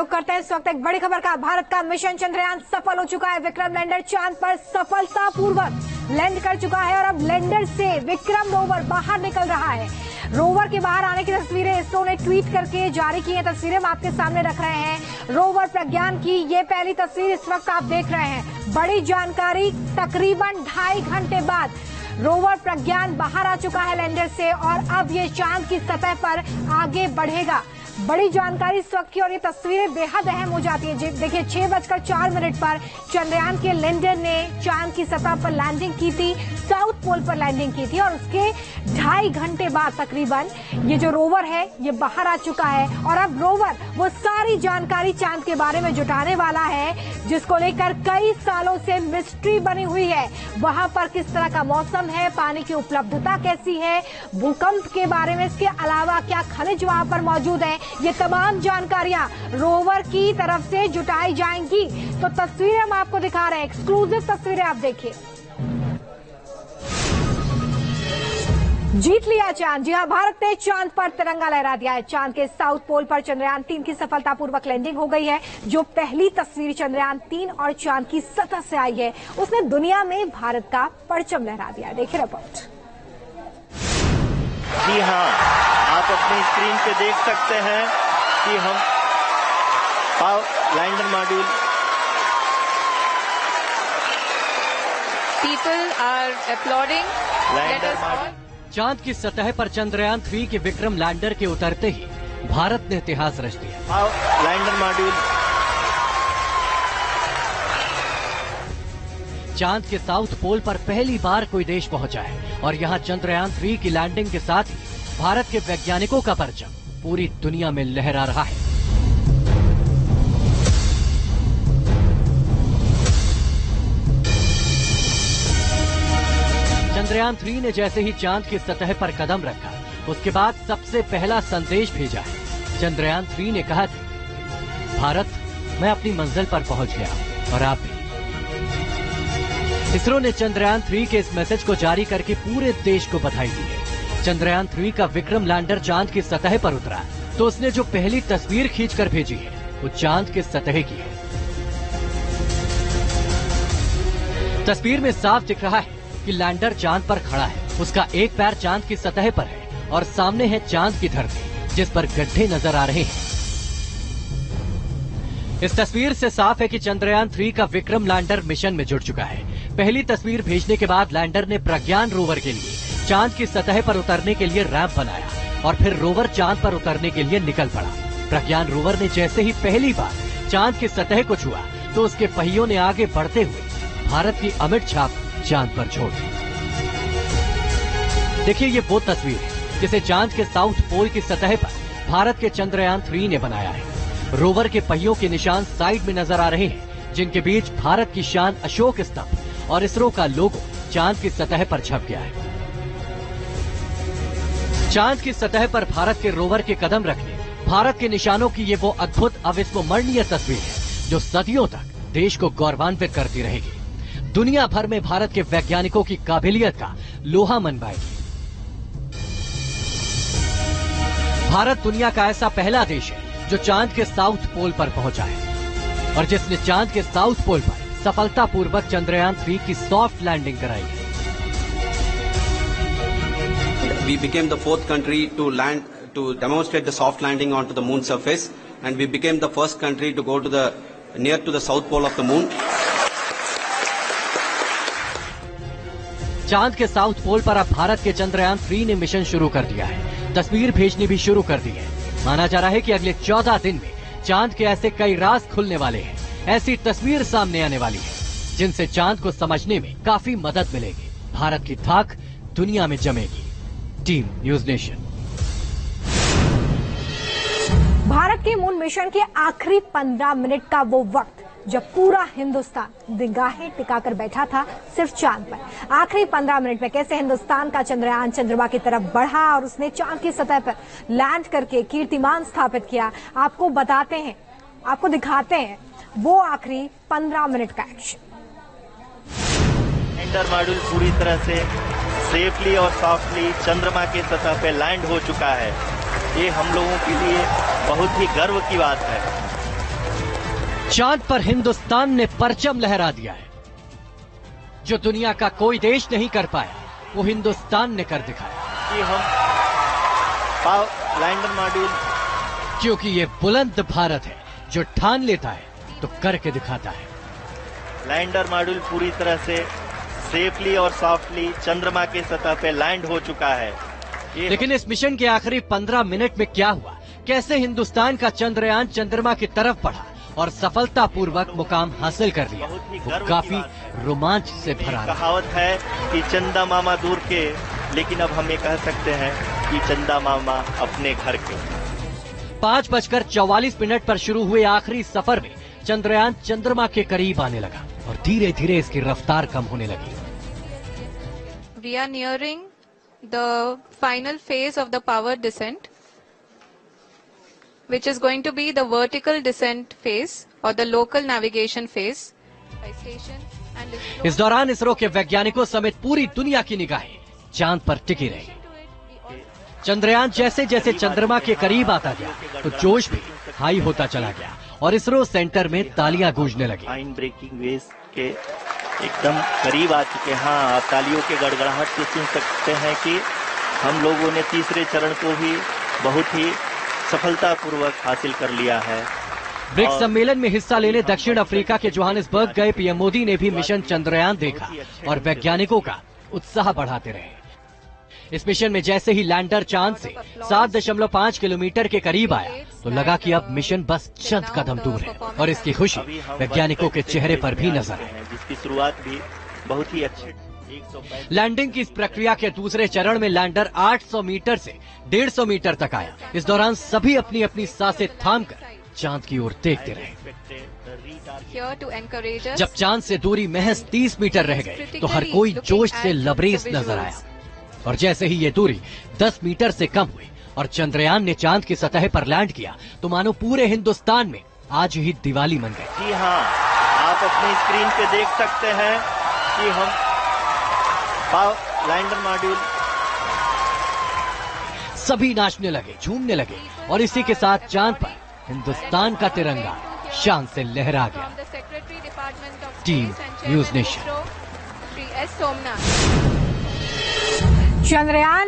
रुख करते हैं इस वक्त एक बड़ी खबर का। भारत का मिशन चंद्रयान सफल हो चुका है। विक्रम लैंडर चांद पर सफलतापूर्वक लैंड कर चुका है और अब लैंडर से विक्रम रोवर बाहर निकल रहा है। रोवर के बाहर आने की तस्वीरें इसरो ने ट्वीट करके जारी की है। तस्वीरें हम आपके सामने रख रहे हैं। रोवर प्रज्ञान की ये पहली तस्वीर इस वक्त आप देख रहे हैं। बड़ी जानकारी, तकरीबन 2.5 घंटे बाद रोवर प्रज्ञान बाहर आ चुका है लैंडर से और अब ये चांद की सतह पर आगे बढ़ेगा। बड़ी जानकारी इस वक्त की और ये तस्वीरें बेहद अहम हो जाती है। देखिए 6:04 पर चंद्रयान के लैंडर ने चांद की सतह पर लैंडिंग की थी, साउथ पोल पर लैंडिंग की थी और उसके 2.5 घंटे बाद तकरीबन ये जो रोवर है ये बाहर आ चुका है और अब रोवर वो सारी जानकारी चांद के बारे में जुटाने वाला है जिसको लेकर कई सालों से मिस्ट्री बनी हुई है। वहां पर किस तरह का मौसम है, पानी की उपलब्धता कैसी है, भूकंप के बारे में, इसके अलावा क्या खनिज वहां पर मौजूद है, ये तमाम जानकारियां रोवर की तरफ से जुटाई जाएंगी। तो तस्वीरें हम आपको दिखा रहे हैं, एक्सक्लूसिव तस्वीरें आप देखिए। जीत लिया चांद। जी हां, भारत ने चांद पर तिरंगा लहरा दिया है। चांद के साउथ पोल पर चंद्रयान 3 की सफलतापूर्वक लैंडिंग हो गई है। जो पहली तस्वीर चंद्रयान 3 और चांद की सतह से आई है उसने दुनिया में भारत का परचम लहरा दिया है। देखिए रिपोर्ट। जी हाँ, आप अपनी स्क्रीन पे देख सकते हैं कि हम lander module People are applauding. Lander module चांद की सतह पर चंद्रयान 3 के विक्रम लैंडर के उतरते ही भारत ने इतिहास रच दिया। लैंडर मॉड्यूल चांद के साउथ पोल पर पहली बार कोई देश पहुंचा है और यहां चंद्रयान 3 की लैंडिंग के साथ ही भारत के वैज्ञानिकों का परचम पूरी दुनिया में लहरा रहा है। चंद्रयान 3 ने जैसे ही चांद की सतह पर कदम रखा उसके बाद सबसे पहला संदेश भेजा है। चंद्रयान 3 ने कहा कि भारत, मैं अपनी मंजिल पर पहुंच गया और आप भी। इसरो ने चंद्रयान 3 के इस मैसेज को जारी करके पूरे देश को बधाई दी है। चंद्रयान 3 का विक्रम लैंडर चांद की सतह पर उतरा तो उसने जो पहली तस्वीर खींचकर भेजी है वो चांद के सतह की है। तस्वीर में साफ दिख रहा है कि लैंडर चांद पर खड़ा है, उसका एक पैर चांद की सतह पर है और सामने है चांद की धरती जिस पर गड्ढे नजर आ रहे हैं। इस तस्वीर से साफ है कि चंद्रयान 3 का विक्रम लैंडर मिशन में जुड़ चुका है। पहली तस्वीर भेजने के बाद लैंडर ने प्रज्ञान रोवर के लिए चांद की सतह पर उतरने के लिए रैंप बनाया और फिर रोवर चांद पर उतरने के लिए निकल पड़ा। प्रज्ञान रोवर ने जैसे ही पहली बार चांद की सतह को छुआ तो उसके पहियों ने आगे बढ़ते हुए भारत की अमिट छाप चांद पर छोड़ दी। देखिए ये वो तस्वीर है जिसे चांद के साउथ पोल की सतह पर भारत के चंद्रयान 3 ने बनाया है। रोवर के पहियों के निशान साइड में नजर आ रहे हैं जिनके बीच भारत की शान अशोक स्तंभ और इसरो का लोगो चांद की सतह पर छप गया है। चांद की सतह पर भारत के रोवर के कदम रखने, भारत के निशानों की ये वो अद्भुत अविस्मरणीय तस्वीर है जो सदियों तक देश को गौरवान्वित करती रहेगी। दुनिया भर में भारत के वैज्ञानिकों की काबिलियत का लोहा मनवाएगी। भारत दुनिया का ऐसा पहला देश है जो चांद के साउथ पोल पर पहुंचा है और जिसने चांद के साउथ पोल पर सफलतापूर्वक चंद्रयान 3 की सॉफ्ट लैंडिंग कराई है। We became the fourth country to land to demonstrate the soft landing onto the moon surface, and we became the first country to go to the near to the south pole of the moon. चांद के south pole पर अब भारत के चंद्रयान 3 ने mission शुरू कर दिया है। तस्वीर भेजनी भी शुरू कर दी है। माना जा रहा है कि अगले 14 दिन में चांद के ऐसे कई राज खुलने वाले हैं, ऐसी तस्वीर सामने आने वाली है जिनसे चांद को समझने में काफी मदद मिलेगी। भारत की धाक दुनिया में जमेगी। Team News Nation. भारत के मून मिशन के आखिरी 15 मिनट का वो वक्त जब पूरा हिंदुस्तान निगाहें टिकाकर बैठा था सिर्फ चांद पर। आखिरी 15 मिनट में कैसे हिंदुस्तान का चंद्रयान चंद्रमा की तरफ बढ़ा और उसने चांद की सतह पर लैंड करके कीर्तिमान स्थापित किया, आपको बताते हैं, आपको दिखाते हैं वो आखिरी 15 मिनट का एक्शन। लैंडर मॉड्यूल पूरी तरह से सेफली और सॉफ्टली चंद्रमा की सतह पे लैंड हो चुका है। ये हम लोगों के लिए बहुत ही गर्व की बात है। चांद पर हिंदुस्तान ने परचम लहरा दिया है। जो दुनिया का कोई देश नहीं कर पाया, वो हिंदुस्तान ने कर दिखाया। कि हम लैंडर मॉड्यूल, क्योंकि ये बुलंद भारत है जो ठान लेता है तो करके दिखाता है। लैंडर मॉड्यूल पूरी तरह से सेफली और सॉफ्टली चंद्रमा के सतह पे लैंड हो चुका है। लेकिन इस मिशन के आखिरी 15 मिनट में क्या हुआ, कैसे हिंदुस्तान का चंद्रयान चंद्रमा की तरफ बढ़ा और सफलतापूर्वक मुकाम हासिल कर लिया, वो काफी रोमांच से भरा रहा। कहावत है कि चंदा मामा दूर के, लेकिन अब हम ये कह सकते हैं कि चंदा मामा अपने घर के। 5:44 पर शुरू हुए आखिरी सफर में चंद्रयान चंद्रमा के करीब आने लगा और धीरे धीरे इसकी रफ्तार कम होने लगी। We are nearing the final phase of the power descent, which is going to be the vertical descent phase or the local navigation phase. इस दौरान इसरो के वैज्ञानिकों समेत पूरी दुनिया की निगाहें चांद पर टिकी रही। चंद्रयान जैसे जैसे चंद्रमा के करीब आता गया तो जोश भी हाई होता चला गया और इसरो सेंटर में तालियां गूंजने लगी। लाइन ब्रेकिंग वेव के एकदम करीब आ चुके हैं। हाँ, आप तालियों के गड़गड़ाहट से सुन सकते हैं कि हम लोगों ने तीसरे चरण को भी बहुत ही सफलतापूर्वक हासिल कर लिया है। ब्रिक्स सम्मेलन में हिस्सा लेने दक्षिण अफ्रीका के जोहानिसबर्ग गए पीएम मोदी ने भी मिशन चंद्रयान देखा और वैज्ञानिकों का उत्साह बढ़ाते रहे। इस मिशन में जैसे ही लैंडर चांद से 7.5 किलोमीटर के करीब आया तो लगा कि अब मिशन बस चंद कदम दूर है और इसकी खुशी वैज्ञानिकों के चेहरे पर भी नजर आई, जिसकी शुरुआत भी बहुत ही अच्छी। लैंडिंग की इस प्रक्रिया के दूसरे चरण में लैंडर 800 मीटर से 150 मीटर तक आया। इस दौरान सभी अपनी अपनी सांसें थामकर चांद की ओर देखते रहे। जब चांद से दूरी महज 30 मीटर रह गई तो हर कोई जोश से लबरेज नजर आया और जैसे ही ये दूरी 10 मीटर से कम हुई और चंद्रयान ने चांद की सतह पर लैंड किया तो मानो पूरे हिंदुस्तान में आज ही दिवाली मन गई। जी हाँ, आप अपनी स्क्रीन पे देख सकते हैं कि हम लैंडर मॉड्यूल, सभी नाचने लगे, झूमने लगे और इसी के साथ चांद पर हिंदुस्तान का तिरंगा शान से लहरा गया। Team News nation. चंद्रयान